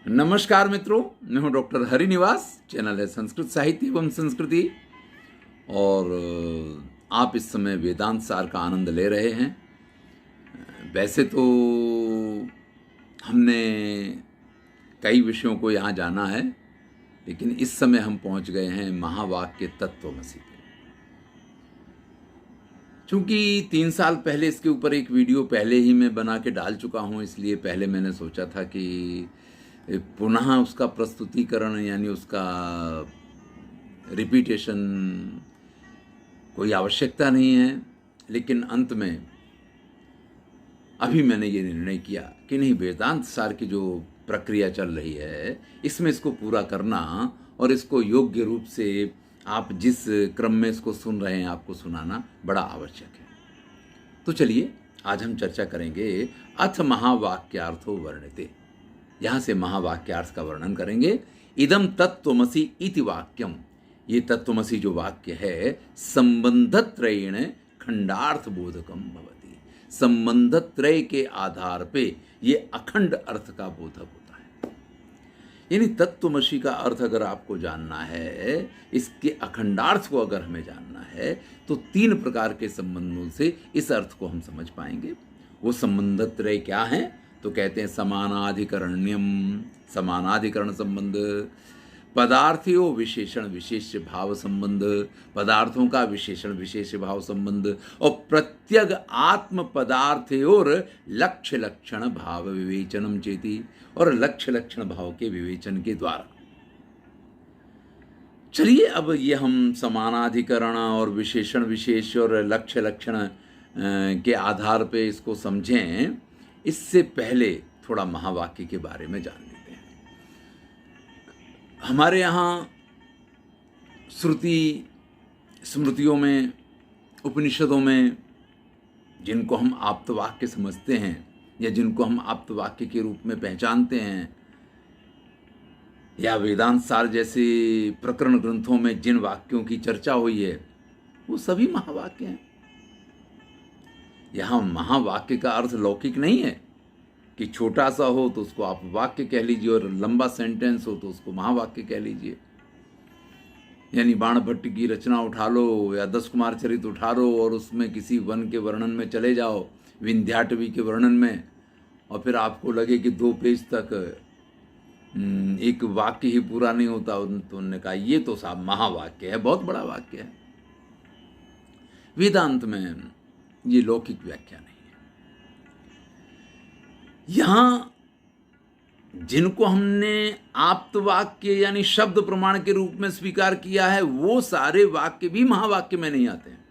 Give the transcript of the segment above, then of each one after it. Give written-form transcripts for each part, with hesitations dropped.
नमस्कार मित्रों, मैं हूं डॉक्टर हरिनिवास। चैनल है संस्कृत साहित्य एवं संस्कृति और आप इस समय वेदांत सार का आनंद ले रहे हैं। वैसे तो हमने कई विषयों को यहाँ जाना है, लेकिन इस समय हम पहुँच गए हैं महावाक्य तत्वमसि पे। चूँकि 3 साल पहले इसके ऊपर एक वीडियो पहले ही मैं बना के डाल चुका हूँ, इसलिए पहले मैंने सोचा था कि पुनः उसका प्रस्तुतिकरण यानी उसका रिपीटेशन कोई आवश्यकता नहीं है। लेकिन अंत में अभी मैंने ये निर्णय किया कि नहीं, वेदांत सार की जो प्रक्रिया चल रही है इसमें इसको पूरा करना और इसको योग्य रूप से आप जिस क्रम में इसको सुन रहे हैं आपको सुनाना बड़ा आवश्यक है। तो चलिए आज हम चर्चा करेंगे अथ महावाक्यार्थो वर्णिते। यहाँ से महावाक्यार्थ का वर्णन करेंगे। इदम तत्वमसि इति वाक्यम, ये तत्वमसि जो वाक्य है संबंधत्रयेण खंडार्थ बोधकम भवति। संबंधत्रय के आधार पे ये अखंड अर्थ का बोधक होता है। यानी तत्वमसि का अर्थ अगर आपको जानना है, इसके अखंडार्थ को अगर हमें जानना है, तो 3 प्रकार के संबंधों से इस अर्थ को हम समझ पाएंगे। वो संबंधत्रय क्या है? तो कहते हैं समानाधिकरण्यम, समानाधिकरण संबंध, पदार्थयो विशेषण विशेष भाव संबंध, पदार्थों का विशेषण विशेष भाव संबंध, और प्रत्यग आत्म पदार्थयोर लक्ष्य लक्षण भाव विवेचनम चेति, और लक्ष्य लक्षण भाव के विवेचन के द्वारा। चलिए अब ये हम समानाधिकरण और विशेषण विशेष और लक्ष्य लक्षण के आधार पे इसको समझें। इससे पहले थोड़ा महावाक्य के बारे में जान लेते हैं। हमारे यहाँ श्रुति स्मृतियों में, उपनिषदों में जिनको हम आप्तवाक्य समझते हैं या जिनको हम आप्तवाक्य के रूप में पहचानते हैं, या वेदांत सार जैसे प्रकरण ग्रंथों में जिन वाक्यों की चर्चा हुई है वो सभी महावाक्य हैं। यहाँ महावाक्य का अर्थ लौकिक नहीं है कि छोटा सा हो तो उसको आप वाक्य कह लीजिए और लंबा सेंटेंस हो तो उसको महावाक्य कह लीजिए। यानी बाणभट्ट की रचना उठा लो या 10 कुमार चरित उठा लो और उसमें किसी वन के वर्णन में चले जाओ, विंध्याटवी के वर्णन में, और फिर आपको लगे कि 2 पेज तक एक वाक्य ही पूरा नहीं होता, तो उन्होंने कहा ये तो साहब महावाक्य है, बहुत बड़ा वाक्य है। वेदांत में ये लौकिक व्याख्या नहीं है। यहां जिनको हमने आप्तवाक्य यानी शब्द प्रमाण के रूप में स्वीकार किया है, वो सारे वाक्य भी महावाक्य में नहीं आते हैं,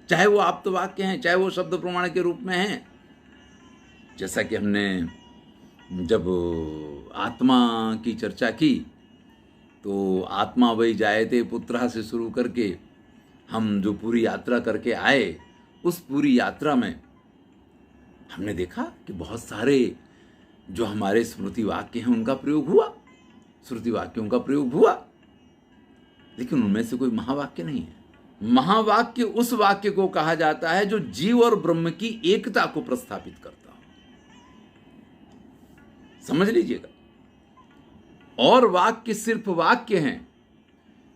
चाहे वो आप्तवाक्य हैं चाहे वो शब्द प्रमाण के रूप में हैं। जैसा कि हमने जब आत्मा की चर्चा की तो आत्मा वही जायते पुत्रः से शुरू करके हम जो पूरी यात्रा करके आए, उस पूरी यात्रा में हमने देखा कि बहुत सारे जो हमारे स्मृति वाक्य हैं उनका प्रयोग हुआ, श्रुति वाक्यों का प्रयोग हुआ, लेकिन उनमें से कोई महावाक्य नहीं है। महावाक्य उस वाक्य को कहा जाता है जो जीव और ब्रह्म की एकता को प्रस्थापित करता हो। समझ लीजिएगा। और वाक्य सिर्फ वाक्य हैं,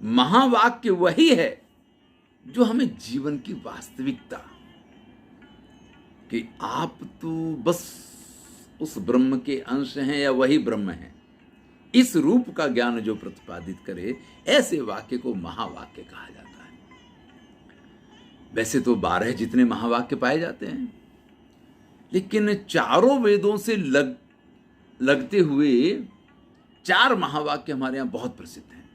महावाक्य वही है जो हमें जीवन की वास्तविकता, कि आप तो बस उस ब्रह्म के अंश हैं या वही ब्रह्म हैं, इस रूप का ज्ञान जो प्रतिपादित करे, ऐसे वाक्य को महावाक्य कहा जाता है। वैसे तो 12 जितने महावाक्य पाए जाते हैं, लेकिन चारों वेदों से लगते हुए 4 महावाक्य हमारे यहां बहुत प्रसिद्ध हैं।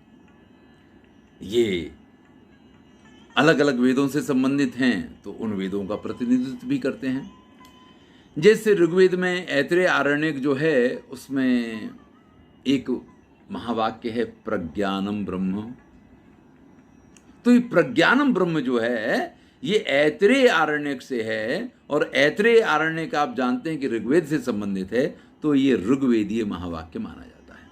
ये अलग अलग वेदों से संबंधित हैं तो उन वेदों का प्रतिनिधित्व भी करते हैं। जैसे ऋग्वेद में ऐतरेय आरण्यक जो है, उसमें एक महावाक्य है प्रज्ञानम ब्रह्म। तो ये प्रज्ञानम ब्रह्म जो है ये ऐतरेय आरण्यक से है, और ऐतरेय आरण्यक आप जानते हैं कि ऋग्वेद से संबंधित है, तो ये ऋग्वेदीय महावाक्य माना जाता है।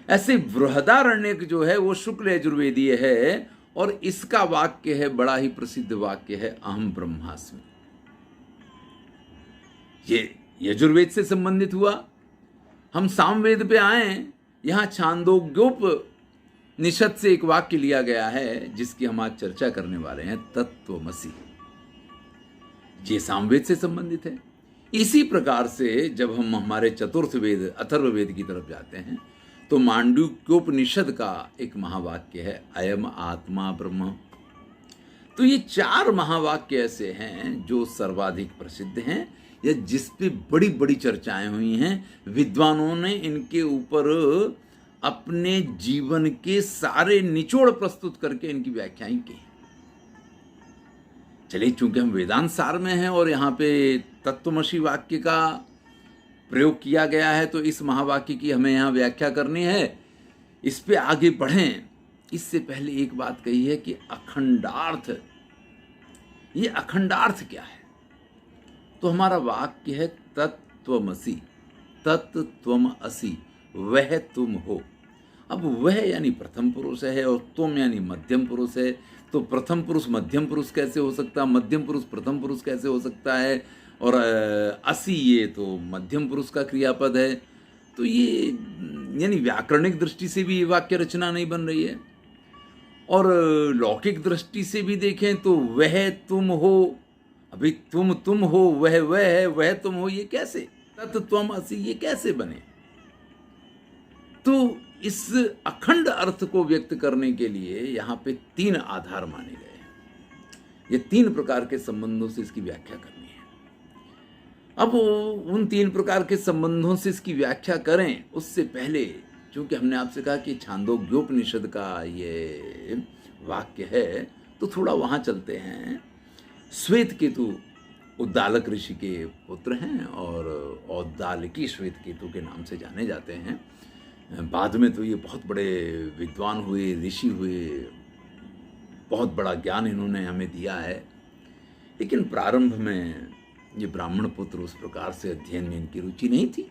ऐसे बृहदारण्यक जो है वो शुक्ल यजुर्वेदीय है, और इसका वाक्य है, बड़ा ही प्रसिद्ध वाक्य है, अहम ब्रह्मास्मि। ये यजुर्वेद से संबंधित हुआ। हम सामवेद पे आए, यहाँ छांदोग्योपनिषद से एक वाक्य लिया गया है जिसकी हम आज चर्चा करने वाले हैं, तत्त्वमसि। ये सामवेद से संबंधित है। इसी प्रकार से जब हम हमारे चतुर्थ वेद अथर्ववेद की तरफ जाते हैं तो मांडूक्योपनिषद का एक महावाक्य है, अयम आत्मा ब्रह्म। तो ये 4 महावाक्य ऐसे हैं जो सर्वाधिक प्रसिद्ध हैं या जिस पे बड़ी बड़ी चर्चाएं हुई हैं। विद्वानों ने इनके ऊपर अपने जीवन के सारे निचोड़ प्रस्तुत करके इनकी व्याख्याएं की। चलिए, चूंकि हम वेदांत सार में हैं और यहाँ पे तत्त्वमसि वाक्य का प्रयोग किया गया है तो इस महावाक्य की हमें यहाँ व्याख्या करनी है। इस पे आगे बढ़ें इससे पहले एक बात कही है कि अखंडार्थ, ये अखंडार्थ क्या है? तो हमारा वाक्य है तत्त्वमसि, तत्त्वमसि, वह तुम हो। अब वह यानी प्रथम पुरुष है और तुम यानी मध्यम पुरुष है। तो प्रथम पुरुष मध्यम पुरुष कैसे हो सकता है, मध्यम पुरुष प्रथम पुरुष कैसे हो सकता है, और असि ये तो मध्यम पुरुष का क्रियापद है। तो ये यानी व्याकरणिक दृष्टि से भी ये वाक्य रचना नहीं बन रही है, और लौकिक दृष्टि से भी देखें तो वह तुम हो, अभी तुम हो, वह है, वह तुम हो, ये कैसे? तत्त्वमसि ये कैसे बने? तो इस अखंड अर्थ को व्यक्त करने के लिए यहाँ पे 3 आधार माने गए हैं। ये 3 प्रकार के संबंधों से इसकी व्याख्या करनी है। अब उन 3 प्रकार के संबंधों से इसकी व्याख्या करें उससे पहले, क्योंकि हमने आपसे कहा कि छांदोग्योपनिषद का ये वाक्य है, तो थोड़ा वहाँ चलते हैं। श्वेत केतु उद्दालक ऋषि के पुत्र हैं और औद्दालकी श्वेत केतु के नाम से जाने जाते हैं। बाद में तो ये बहुत बड़े विद्वान हुए, ऋषि हुए, बहुत बड़ा ज्ञान इन्होंने हमें दिया है। लेकिन प्रारंभ में ये ब्राह्मण पुत्र उस प्रकार से अध्ययन में इनकी रुचि नहीं थी,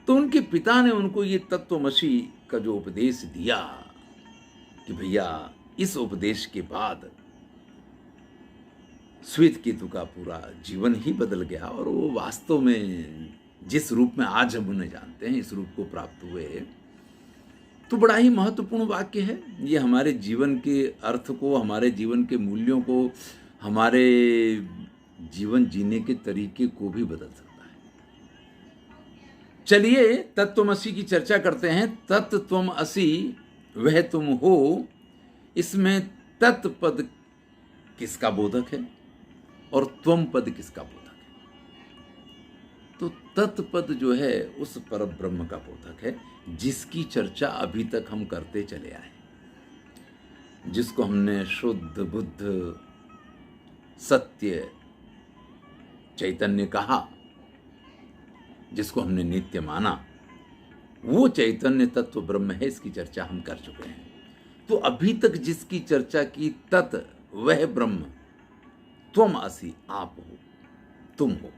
तो उनके पिता ने उनको ये तत्त्वमसि का जो उपदेश दिया कि भैया इस उपदेश के बाद श्वेत केतु का पूरा जीवन ही बदल गया और वो वास्तव में जिस रूप में आज हम उन्हें जानते हैं इस रूप को प्राप्त हुए। तो बड़ा ही महत्वपूर्ण वाक्य है ये, हमारे जीवन के अर्थ को, हमारे जीवन के मूल्यों को, हमारे जीवन जीने के तरीके को भी बदल सकता है। चलिए तत्त्वमसि की चर्चा करते हैं। तत्त्वमसि वह तुम हो, इसमें तत्पद किसका बोधक है और त्वम पद किसका बोधक है? तो तत्पद जो है उस परब्रह्म का बोधक है जिसकी चर्चा अभी तक हम करते चले आए, जिसको हमने शुद्ध बुद्ध सत्य चैतन्य कहा, जिसको हमने नित्य माना, वो चैतन्य तत्व ब्रह्म है। इसकी चर्चा हम कर चुके हैं। तो अभी तक जिसकी चर्चा की तत् वह ब्रह्म, त्वमसि आप हो, तुम हो।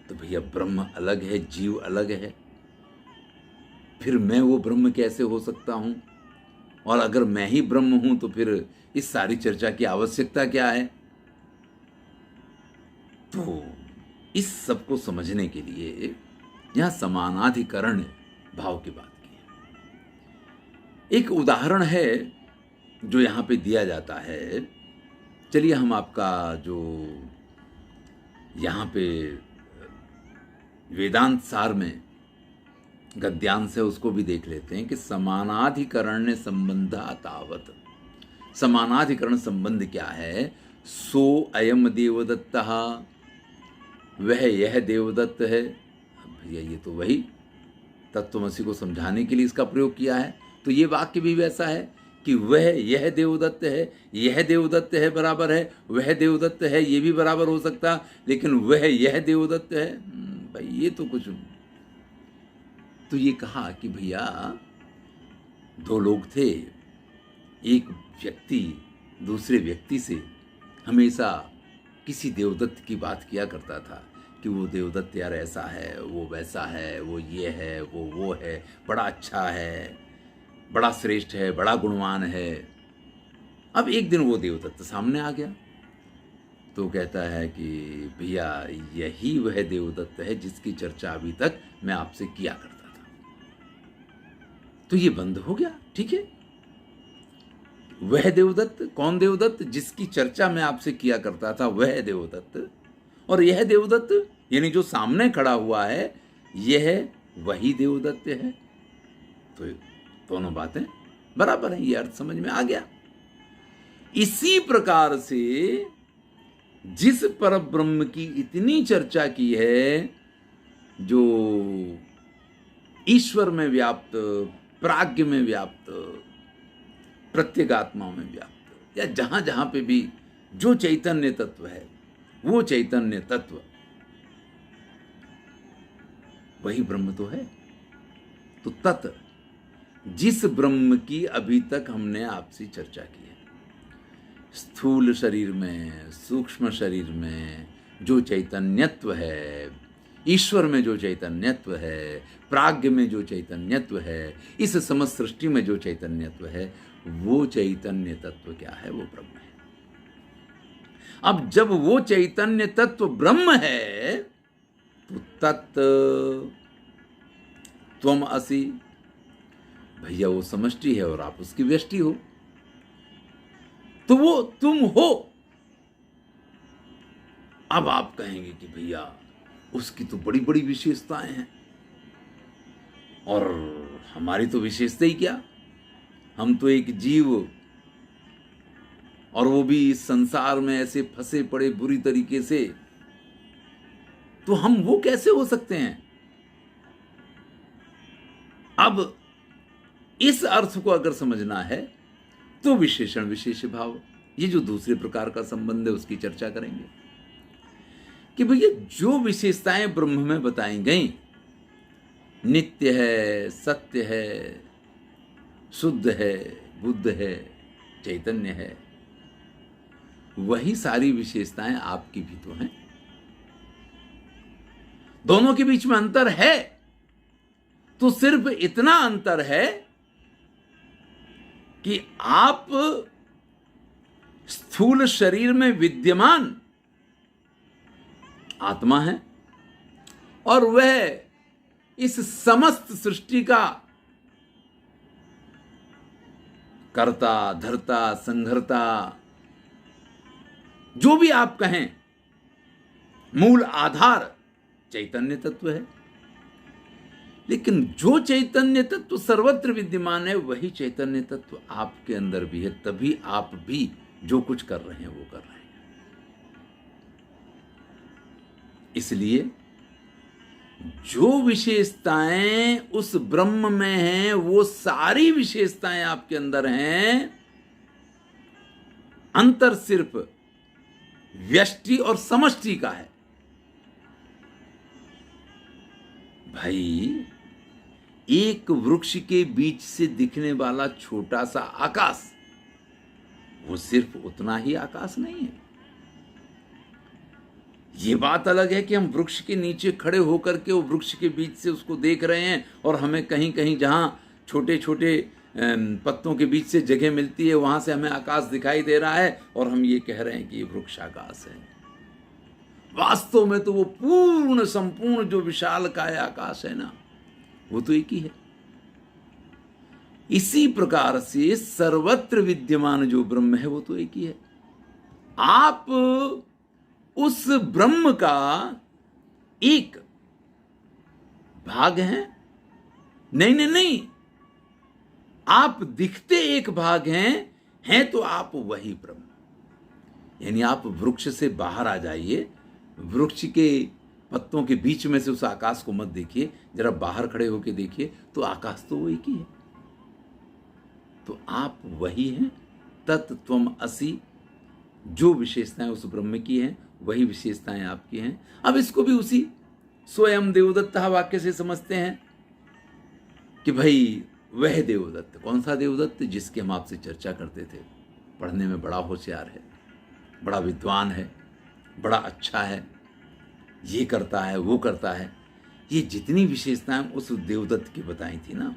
तो भैया ब्रह्म अलग है, जीव अलग है, फिर मैं वो ब्रह्म कैसे हो सकता हूं? और अगर मैं ही ब्रह्म हूं तो फिर इस सारी चर्चा की आवश्यकता क्या है? तो इस सब को समझने के लिए यहां समानाधिकरण भाव की बात की है। एक उदाहरण है जो यहां पे दिया जाता है। चलिए हम आपका जो यहां पे वेदांत सार में गद्यांश है उसको भी देख लेते हैं कि समानाधिकरण संबंध तावत। समानाधिकरण संबंध क्या है? सो अयम देवदत्तः, वह यह देवदत्त है। भैया ये तो वही तत्त्वमसि को समझाने के लिए इसका प्रयोग किया है। तो ये वाक्य भी वैसा है कि वह यह देवदत्त है, यह देवदत्त है बराबर है, वह देवदत्त है ये भी बराबर हो सकता, लेकिन वह यह देवदत्त है, भाई ये तो कुछ। तो ये कहा कि भैया 2 लोग थे, एक व्यक्ति दूसरे व्यक्ति से हमेशा किसी देवदत्त की बात किया करता था कि वो देवदत्त यार ऐसा है, वो वैसा है, वो ये है, वो है, बड़ा अच्छा है, बड़ा श्रेष्ठ है, बड़ा गुणवान है। अब एक दिन वो देवदत्त सामने आ गया तो कहता है कि भैया यही वह देवदत्त है जिसकी चर्चा अभी तक मैं आपसे किया करता था। तो ये बंद हो गया, ठीक है। वह देवदत्त, कौन देवदत्त? जिसकी चर्चा मैं आपसे किया करता था, वह देवदत्त। और यह देवदत्त यानी जो सामने खड़ा हुआ है, यह वही देवदत्त है। तो दोनों बातें बराबर हैं, ये अर्थ समझ में आ गया। इसी प्रकार से जिस परब्रह्म की इतनी चर्चा की है, जो ईश्वर में व्याप्त, प्राज्ञ में व्याप्त, प्रत्येगात्माओं में व्याप्त, या जहां जहां पे भी जो चैतन्य तत्व है, वो चैतन्य तत्व वही ब्रह्म तो है। तो तत्, जिस ब्रह्म की अभी तक हमने आपसे चर्चा की है, स्थूल शरीर में, सूक्ष्म शरीर में जो चैतन्यत्व है, ईश्वर में जो चैतन्यत्व है, प्राज्ञ में जो चैतन्यत्व है, इस समस्त सृष्टि में जो चैतन्यत्व है, वो चैतन्य तत्व क्या है? वो ब्रह्म है। अब जब वो चैतन्य तत्व ब्रह्म है, तो तत् त्वम असि, भैया वो समष्टि है और आप उसकी व्यष्टि हो, तो वो तुम हो। अब आप कहेंगे कि भैया उसकी तो बड़ी बड़ी विशेषताएं हैं, और हमारी तो विशेषता ही क्या, हम तो एक जीव, और वो भी इस संसार में ऐसे फंसे पड़े बुरी तरीके से, तो हम वो कैसे हो सकते हैं? अब इस अर्थ को अगर समझना है तो विशेषण विशेष भाव, ये जो दूसरे प्रकार का संबंध है उसकी चर्चा करेंगे कि भैया जो विशेषताएं ब्रह्म में बताई गई, नित्य है, सत्य है, शुद्ध है, बुद्ध है, चैतन्य है, वही सारी विशेषताएं आपकी भी तो हैं। दोनों के बीच में अंतर है, तो सिर्फ इतना अंतर है कि आप स्थूल शरीर में विद्यमान आत्मा है, और वह इस समस्त सृष्टि का कर्ता, धर्ता, संघर्ता, जो भी आप कहें, मूल आधार चैतन्य तत्व है। लेकिन जो चैतन्य तत्व सर्वत्र विद्यमान है, वही चैतन्य तत्व आपके अंदर भी है, तभी आप भी जो कुछ कर रहे हैं वो कर रहे हैं। इसलिए जो विशेषताएं उस ब्रह्म में हैं, वो सारी विशेषताएं आपके अंदर हैं। अंतर सिर्फ व्यष्टि और समष्टि का है। भाई, एक वृक्ष के बीच से दिखने वाला छोटा सा आकाश, वो सिर्फ उतना ही आकाश नहीं है। ये बात अलग है कि हम वृक्ष के नीचे खड़े होकर के वो वृक्ष के बीच से उसको देख रहे हैं, और हमें कहीं कहीं जहां छोटे छोटे पत्तों के बीच से जगह मिलती है, वहां से हमें आकाश दिखाई दे रहा है, और हम ये कह रहे हैं कि ये वृक्ष आकाश है। वास्तव में तो वो पूर्ण संपूर्ण जो विशाल काय आकाश है ना, वो तो एक ही है। इसी प्रकार से सर्वत्र विद्यमान जो ब्रह्म है, वो तो एक ही है। आप उस ब्रह्म का एक भाग हैं? नहीं नहीं नहीं, आप दिखते एक भाग हैं तो आप वही ब्रह्म। यानी आप वृक्ष से बाहर आ जाइए, वृक्ष के पत्तों के बीच में से उस आकाश को मत देखिए, जरा बाहर खड़े होकर देखिए, तो आकाश तो वो एक ही है। तो आप वही हैं, तत्त्वम असि। जो विशेषताएं उस ब्रह्म की हैं, वही विशेषताएं आपकी हैं। अब इसको भी उसी स्वयं देवदत्त वाक्य से समझते हैं कि भाई वह देवदत्त, कौन सा देवदत्त? जिसकी हम आपसे चर्चा करते थे, पढ़ने में बड़ा होशियार है, बड़ा विद्वान है, बड़ा अच्छा है, ये करता है, वो करता है। ये जितनी विशेषताएं उस देवदत्त की बताई थी ना,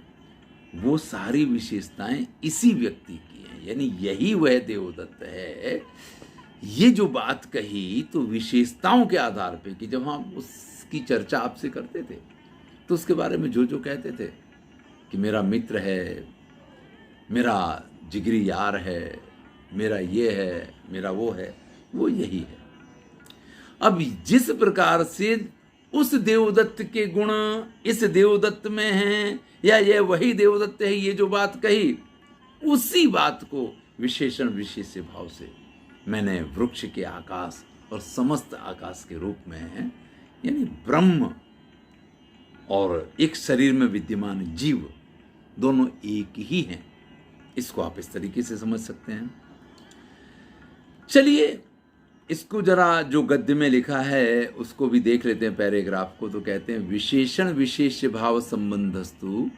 वो सारी विशेषताएं इसी व्यक्ति की हैं। यानी यही वह देवदत्त है, ये जो बात कही तो विशेषताओं के आधार पे कि जब हम उसकी चर्चा आपसे करते थे तो उसके बारे में जो जो कहते थे कि मेरा मित्र है, मेरा जिगरी यार है, मेरा ये है, मेरा वो है, वो यही है। अब जिस प्रकार से उस देवदत्त के गुण इस देवदत्त में हैं या ये वही देवदत्त है, ये जो बात कही उसी बात को विशेषण विशेष्य भाव से मैंने वृक्ष के आकाश और समस्त आकाश के रूप में है, यानी ब्रह्म और एक शरीर में विद्यमान जीव दोनों एक ही हैं। इसको आप इस तरीके से समझ सकते हैं। चलिए इसको जरा जो गद्य में लिखा है उसको भी देख लेते हैं, पैराग्राफ को। तो कहते हैं विशेषण विशेष्य भाव संबंधस्तु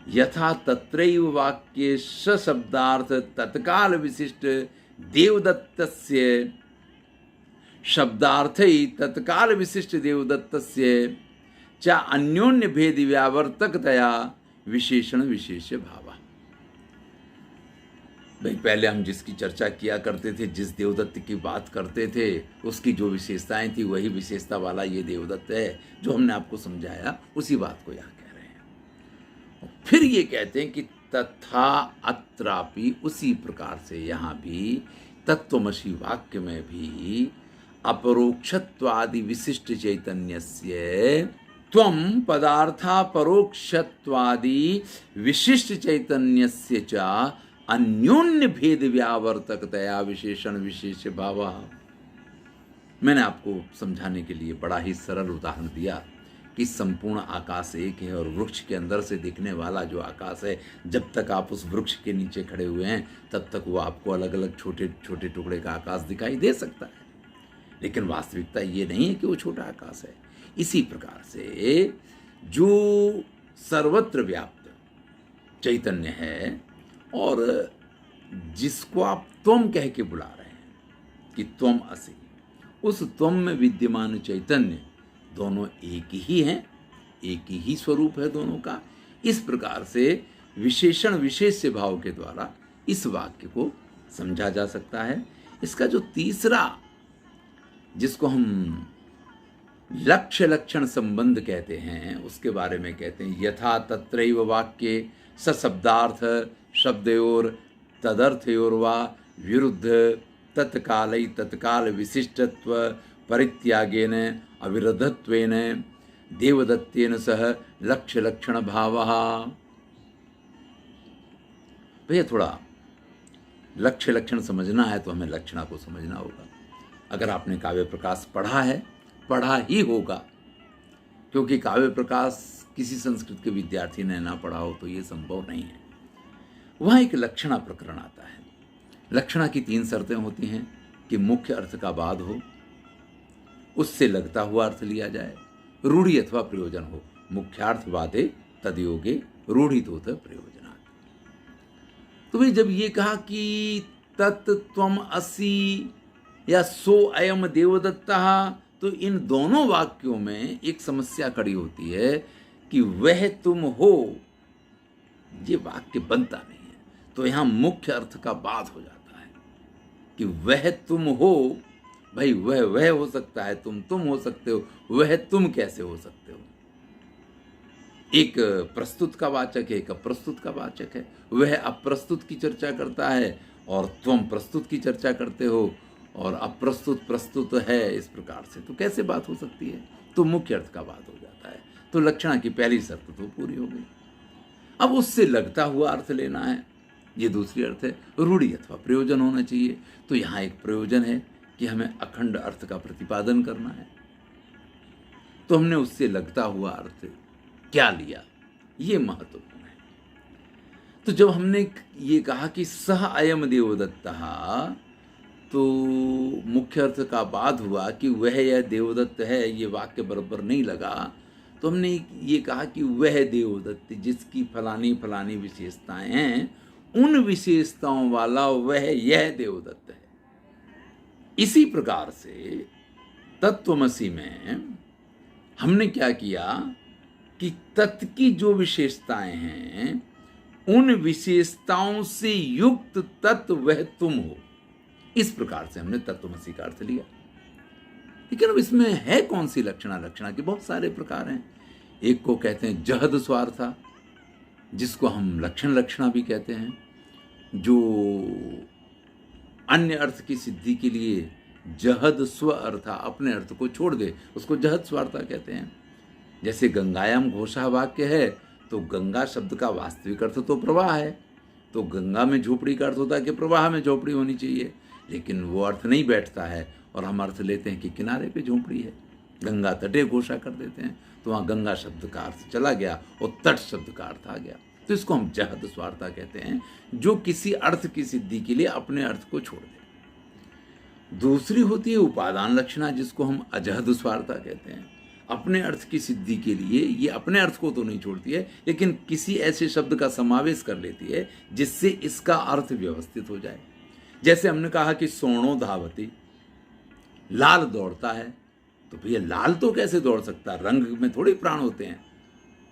यथा तत्रैव वाक्ये सशब्दार्थ तत्काल विशिष्ट देवदत्तस्य शब्दार्थै तत्काल विशिष्ट देवदत्तस्य च अन्योन्य भेद व्यावर्तकतया विशेषण विशेष्य भाव। भाई पहले हम जिसकी चर्चा किया करते थे, जिस देवदत्त की बात करते थे, उसकी जो विशेषताएं थी वही विशेषता वाला ये देवदत्त है जो हमने आपको समझाया, उसी बात को यहाँ कह रहे हैं। और फिर ये कहते हैं कि तथा अत्रापि, उसी प्रकार से यहाँ भी तत्वमसि वाक्य में भी अपरोक्षत्वादि विशिष्ट चैतन्यस्य त्वं पदार्था परोक्षत्वादि विशिष्ट चैतन्यस्य च अन्योन्य भेद व्यावर्तकतया विशेषण विशेष्य भाव। मैंने आपको समझाने के लिए बड़ा ही सरल उदाहरण दिया कि संपूर्ण आकाश एक है और वृक्ष के अंदर से दिखने वाला जो आकाश है, जब तक आप उस वृक्ष के नीचे खड़े हुए हैं तब तक वो आपको अलग अलग छोटे छोटे टुकड़े का आकाश दिखाई दे सकता है, लेकिन वास्तविकता ये नहीं है कि वो छोटा आकाश है। इसी प्रकार से जो सर्वत्र व्याप्त चैतन्य है और जिसको आप त्वम कह के बुला रहे हैं कि त्वम असि, उस त्वम में विद्यमान चैतन्य दोनों एक ही हैं, एक ही स्वरूप है दोनों का। इस प्रकार से विशेषण विशेष्य भाव के द्वारा इस वाक्य को समझा जा सकता है। इसका जो तीसरा, जिसको हम लक्ष्य लक्षण संबंध कहते हैं, उसके बारे में कहते हैं यथा तत्रैव वाक्ये सशब्दार्थ शब्दयोर तदर्थयोर वा विरुद्ध तत्कालै तत्काल विशिष्टत्व परित्यागेन अविरुद्धत्वेन देवदत्तेन सह लक्ष्य लक्षण भावः। भैया थोड़ा लक्ष्य लक्षण समझना है तो हमें लक्षणा को समझना होगा। अगर आपने काव्य प्रकाश पढ़ा है, पढ़ा ही होगा, क्योंकि काव्य प्रकाश किसी संस्कृत के विद्यार्थी ने ना पढ़ा हो तो ये संभव नहीं है। वहाँ एक लक्षणा प्रकरण आता है। लक्षणा की 3 शर्तें होती हैं कि मुख्य अर्थ का बाद हो, उससे लगता हुआ अर्थ लिया जाए, रूढ़ि अथवा प्रयोजन हो। मुख्यार्थ वादे तदयोगे रूढ़ितोत प्रयोजनात्। तो भाई जब ये कहा कि तत् त्वम असि या सो अयम देवदत्तः, तो इन दोनों वाक्यों में एक समस्या खड़ी होती है कि वह तुम हो, ये वाक्य बनता नहीं है। तो यहां मुख्य अर्थ का बाद हो जाता है कि वह तुम हो। भाई वह हो सकता है, तुम हो सकते हो, वह तुम कैसे हो सकते हो? एक प्रस्तुत का वाचक है, एक अप्रस्तुत का वाचक है। वह अप्रस्तुत की चर्चा करता है और तुम प्रस्तुत की चर्चा करते हो, और अप्रस्तुत प्रस्तुत है। इस प्रकार से तो कैसे बात हो सकती है? तो मुख्य अर्थ का बात हो जाता है। तो लक्षणा की पहली शर्त तो पूरी हो गई। अब उससे लगता हुआ अर्थ लेना है, ये दूसरी अर्थ है। रूढ़ि अथवा प्रयोजन होना चाहिए। तो यहाँ एक प्रयोजन है कि हमें अखंड अर्थ का प्रतिपादन करना है, तो हमने उससे लगता हुआ अर्थ क्या लिया, ये महत्वपूर्ण है। तो जब हमने ये कहा कि सह अयम देवदत्तः, तो मुख्य अर्थ का बाद हुआ कि वह यह देवदत्त है, ये वाक्य बराबर नहीं लगा। तो हमने ये कहा कि वह देवदत्त जिसकी फलानी फलानी विशेषताएं हैं, उन विशेषताओं वाला वह यह देवदत्त है। इसी प्रकार से तत्वमसि में हमने क्या किया कि तत् की जो विशेषताएं हैं, उन विशेषताओं से युक्त तत्व वह तुम हो। इस प्रकार से हमने तत्वमसी का अर्थ लिया। लेकिन अब इसमें है कौन सी लक्षणा? लक्षणा के बहुत सारे प्रकार हैं। एक को कहते हैं जहद स्वार्था, जिसको हम लक्षणा भी कहते हैं, जो अन्य अर्थ की सिद्धि के लिए जहद स्व अर्था, अपने अर्थ को छोड़ दे, उसको जहद स्वार्था कहते हैं। जैसे गंगायाम घोषा वाक्य है, तो गंगा शब्द का वास्तविक अर्थ तो प्रवाह है, तो गंगा में झोपड़ी का अर्थ होता है कि प्रवाह में झोपड़ी होनी चाहिए, लेकिन वो अर्थ नहीं बैठता है और हम अर्थ लेते हैं कि किनारे पे झोपड़ी है, गंगा तटे घोषा कर देते हैं, तो वहाँ गंगा शब्द का अर्थ चला गया और तट शब्द का अर्थ आ गया। तो इसको हम जहद स्वार्था कहते हैं, जो किसी अर्थ की सिद्धि के लिए अपने अर्थ को छोड़ दे। दूसरी होती है उपादान लक्षणा, जिसको हम अजहद स्वार्था कहते हैं। अपने अर्थ की सिद्धि के लिए ये अपने अर्थ को तो नहीं छोड़ती है, लेकिन किसी ऐसे शब्द का समावेश कर लेती है जिससे इसका अर्थ व्यवस्थित हो जाए। जैसे हमने कहा कि सोणो धावती, लाल दौड़ता है, तो भैया लाल तो कैसे दौड़ सकता है, रंग में थोड़े प्राण होते हैं।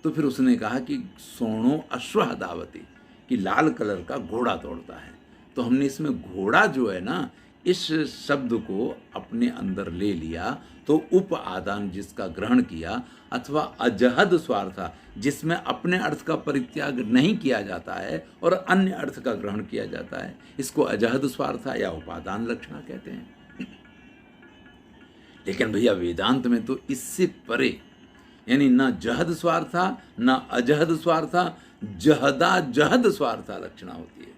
तो फिर उसने कहा कि सोणो अश्वः धावती, कि लाल कलर का घोड़ा दौड़ता है। तो हमने इसमें घोड़ा जो है ना, इस शब्द को अपने अंदर ले लिया, तो उप आदान जिसका ग्रहण किया, अथवा अजहद स्वार्था, जिसमें अपने अर्थ का परित्याग नहीं किया जाता है और अन्य अर्थ का ग्रहण किया जाता है, इसको अजहद स्वार्था या उपादान लक्षणा कहते हैं। लेकिन भैया वेदांत में तो इससे परे, यानी ना जहद स्वार्था ना अजहद स्वार्था, जहदा जहद स्वार्था लक्षणा होती है।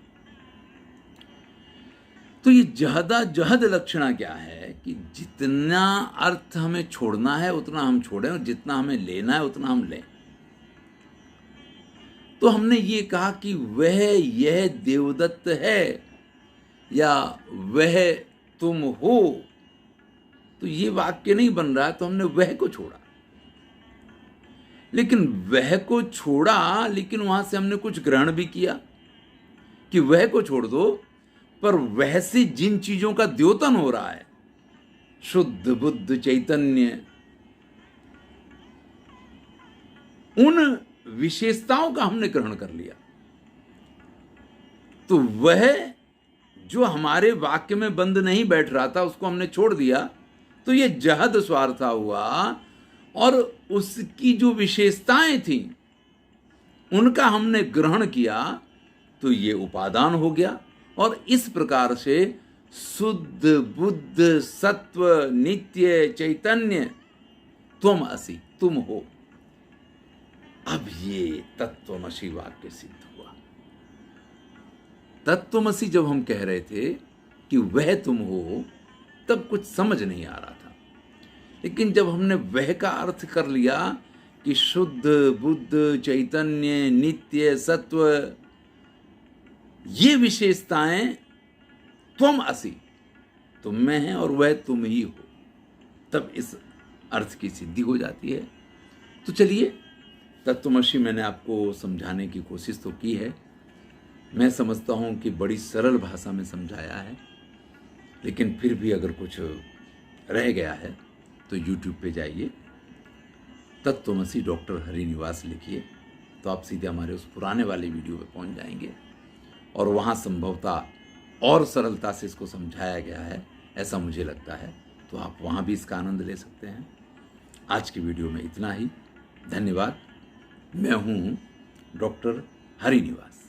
तो ये जहदा जहद लक्षणा क्या है कि जितना अर्थ हमें छोड़ना है उतना हम छोड़ें और जितना हमें लेना है उतना हम लें। तो हमने ये कहा कि वह यह देवदत्त है या वह तुम हो, तो ये वाक्य नहीं बन रहा है, तो हमने वह को छोड़ा। लेकिन वह को छोड़ा, लेकिन वहां से हमने कुछ ग्रहण भी किया कि वह को छोड़ दो, पर वह से जिन चीजों का द्योतन हो रहा है, शुद्ध बुद्ध चैतन्य, उन विशेषताओं का हमने ग्रहण कर लिया। तो वह जो हमारे वाक्य में बंद नहीं बैठ रहा था, उसको हमने छोड़ दिया, तो यह जहद स्वार्था हुआ। और उसकी जो विशेषताएं थीं उनका हमने ग्रहण किया, तो ये उपादान हो गया। और इस प्रकार से शुद्ध बुद्ध सत्व नित्य चैतन्य त्वम असि, तुम हो। अब ये तत्वमसि वाक्य सिद्ध हुआ। तत्वमसि जब हम कह रहे थे कि वह तुम हो, तब कुछ समझ नहीं आ रहा था, लेकिन जब हमने वह का अर्थ कर लिया कि शुद्ध बुद्ध चैतन्य नित्य सत्व, ये विशेषताएं त्वम असि, तुम में हैं और वह तुम ही हो, तब इस अर्थ की सिद्धि हो जाती है। तो चलिए, तत्वमसि मैंने आपको समझाने की कोशिश तो की है। मैं समझता हूं कि बड़ी सरल भाषा में समझाया है, लेकिन फिर भी अगर कुछ रह गया है तो YouTube पे जाइए, तत्वमसि डॉक्टर हरिनिवास लिखिए, तो आप सीधे हमारे उस पुराने वाले वीडियो पे पहुंच जाएंगे और वहाँ संभवतः और सरलता से इसको समझाया गया है, ऐसा मुझे लगता है। तो आप वहाँ भी इसका आनंद ले सकते हैं। आज की वीडियो में इतना ही। धन्यवाद। मैं हूँ डॉक्टर हरिनिवास।